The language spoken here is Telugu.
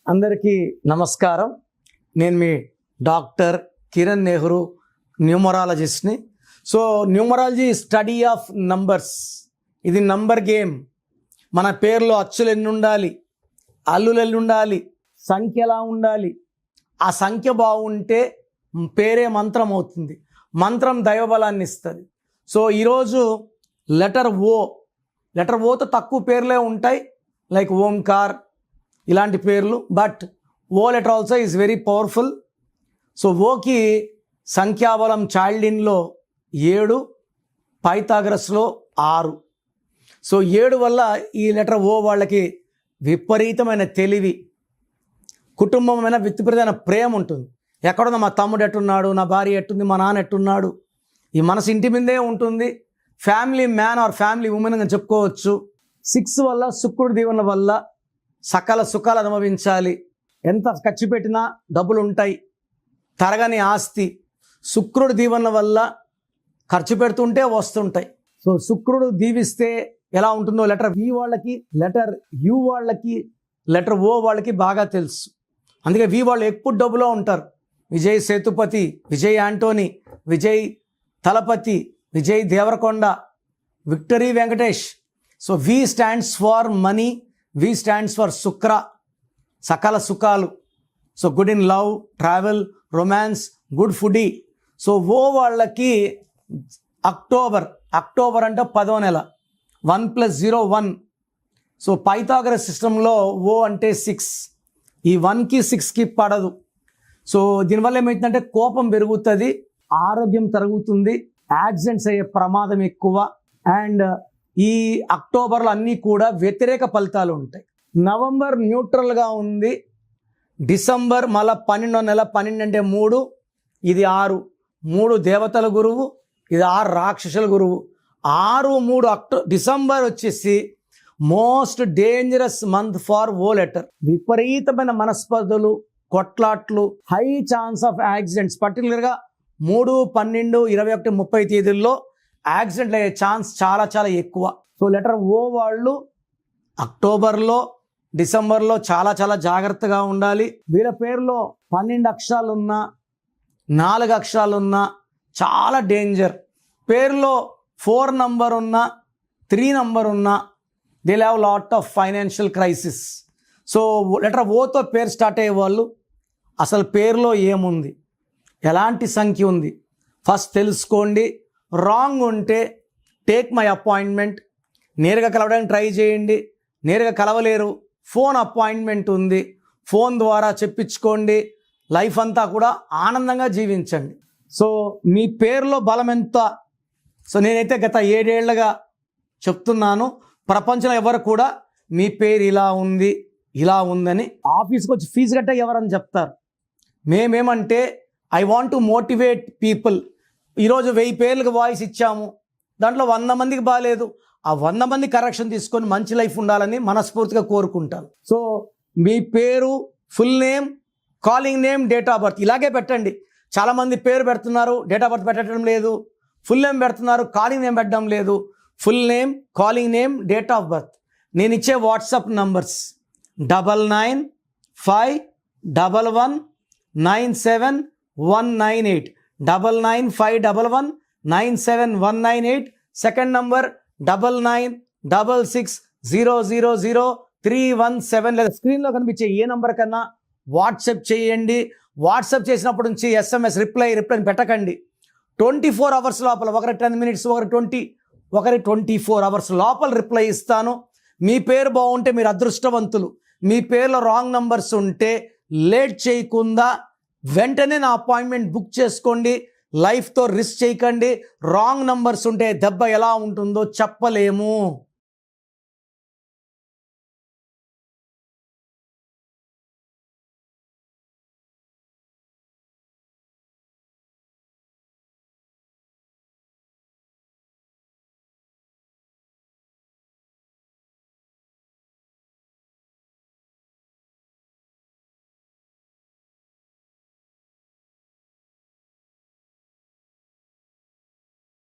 అందరికీ నమస్కారం. నేను మీ డాక్టర్ కిరణ్ నెహ్రూ, న్యూమరాలజిస్ట్ని. So numerology study of numbers. ఇది నంబర్ గేమ్. మన పేర్లో అచ్చులు ఎన్ని ఉండాలి, అల్లులు ఎన్ని ఉండాలి, సంఖ్య ఎలా ఉండాలి, ఆ సంఖ్య బాగుంటే పేరే మంత్రం అవుతుంది. మంత్రం దైవబలాన్ని ఇస్తుంది. సో ఈరోజు లెటర్ ఓతో తక్కువ పేర్లే ఉంటాయి, లైక్ ఓంకార్ ఇలాంటి పేర్లు. But O letter also is very powerful. So ఓకి సంఖ్యాబలం చైల్డ్-ఇన్లో 7, పైథాగరస్లో 6. సో 7 వల్ల ఈ లెటర్ ఓ వాళ్ళకి విపరీతమైన తెలివి, కుటుంబమైన విపరీతమైన ప్రేమ ఉంటుంది. ఎక్కడున్నా మా తమ్ముడు ఎట్టున్నాడు, నా భార్య ఎట్టుంది, మా నాన్న ఎట్టున్నాడు, ఈ మనసు ఇంటి మీదే ఉంటుంది. Family man or family women అని చెప్పుకోవచ్చు. 6 వల్ల శుక్రుడి దీవెన వల్ల సకల సుఖాలు అనుభవించాలి. ఎంత ఖర్చు పెట్టినా డబ్బులు ఉంటాయి, తరగని ఆస్తి. శుక్రుడు దీవెన వల్ల ఖర్చు పెడుతుంటే వస్తుంటాయి. సో శుక్రుడు దీవిస్తే ఎలా ఉంటుందో లెటర్ వి వాళ్ళకి, లెటర్ యు వాళ్ళకి, లెటర్ ఓ వాళ్ళకి బాగా తెలుసు. అందుకే వి వాళ్ళు ఎక్కువ డబ్బులో ఉంటారు. Vijay Sethupathi, Vijay Antony, Vijay Thalapathy, Vijay Deverakonda, victory Venkatesh. So V stands for money, V stands for Shukra, సకల సుఖాలు. So good in love, travel, romance, good foodie. So O వాళ్ళకి అక్టోబర్ అంటే 10వ నెల, 1 + 0 1. సో పైథాగరస్ సిస్టంలో ఓ అంటే 6. ఈ 1కి 6కి పడదు. సో దీనివల్ల ఏమవుతుందంటే కోపం పెరుగుతుంది, ఆరోగ్యం తరుగుతుంది, యాక్సిడెంట్స్ అయ్యే ప్రమాదం ఎక్కువ. అండ్ ఈ అక్టోబర్లో అన్నీ కూడా వ్యతిరేక ఫలితాలు ఉంటాయి. నవంబర్ న్యూట్రల్గా ఉంది. డిసెంబర్ మళ్ళీ 12వ నెల, 12 అంటే 3, ఇది 6. 3 దేవతల గురువు, ఇది 6 రాక్షసుల గురువు. 6, 3 డిసెంబర్ వచ్చేసి most dangerous month for O letter. విపరీతమైన మనస్పర్ధలు, కొట్లాట్లు, హై ఛాన్స్ ఆఫ్ యాక్సిడెంట్స్. పర్టికులర్గా 3, 12, 21, 30 తేదీల్లో యాక్సిడెంట్లు అయ్యే ఛాన్స్ చాలా చాలా ఎక్కువ. సో లెటర్ ఓ వాళ్ళు అక్టోబర్లో, డిసెంబర్లో చాలా చాలా జాగ్రత్తగా ఉండాలి. వీళ్ళ పేరులో 12 అక్షరాలున్నా, 4 అక్షరాలున్నా చాలా డేంజర్. పేరులో 4 నంబర్ ఉన్నా, 3 నంబర్ ఉన్నా, they have lot of financial crisis. So letter ఓతో పేరు స్టార్ట్ అయ్యే వాళ్ళు అసలు పేరులో ఏముంది, ఎలాంటి సంఖ్య ఉంది ఫస్ట్ తెలుసుకోండి. రాంగ్ ఉంటే టేక్ మై అపాయింట్మెంట్, నేరుగా కలవడానికి ట్రై చేయండి. నేరుగా కలవలేరు, ఫోన్ అపాయింట్మెంట్ ఉంది, ఫోన్ ద్వారా చెప్పించుకోండి. లైఫ్ అంతా కూడా ఆనందంగా జీవించండి. సో మీ పేరులో బలం ఎంత? సో నేనైతే గత 7 ఏళ్లుగా చెప్తున్నాను, ప్రపంచంలో ఎవరు కూడా మీ పేరు ఇలా ఉంది, ఇలా ఉందని ఆఫీస్కి వచ్చి ఫీజు కట్టే ఎవరని చెప్తారు. మేమేమంటే I want to motivate people. ఈరోజు 1000 పేర్లకు వాయిస్ ఇచ్చాము, దాంట్లో 100 మందికి బాగాలేదు. ఆ 100 మంది కరెక్షన్ తీసుకొని మంచి లైఫ్ ఉండాలని మనస్ఫూర్తిగా కోరుకుంటాను. సో మీ పేరు, full name, calling name, date of birth ఇలాగే పెట్టండి. చాలామంది పేరు పెడుతున్నారు, డేట్ ఆఫ్ బర్త్ పెట్టడం లేదు. ఫుల్ నేమ్ పెడుతున్నారు, కాలింగ్ నేమ్ పెట్టడం లేదు. Full name, calling name, date of birth. నేను ఇచ్చే వాట్సాప్ నంబర్స్ 9951197198, 9951197198. Second number 9966000317. లేదా స్క్రీన్లో కనిపించే ఏ నంబర్ కన్నా వాట్సాప్ చేయండి. వాట్సాప్ చేసినప్పటి నుంచి SMS రిప్లై పెట్టకండి. 24 అవర్స్ లోపల, ఒకరి 10 మినిట్స్, ఒకరి 24 అవర్స్ లోపల రిప్లై ఇస్తాను. మీ పేరు బాగుంటే మీరు అదృష్టవంతులు. మీ పేరులో రాంగ్ నంబర్స్ ఉంటే లేట్ చేయకుండా వెంటనే నా అపాయింట్మెంట్ బుక్ చేసుకోండి. లైఫ్తో రిస్క్ చేయకండి. రాంగ్ నంబర్స్ ఉంటే దెబ్బ ఎలా ఉంటుందో చెప్పలేము.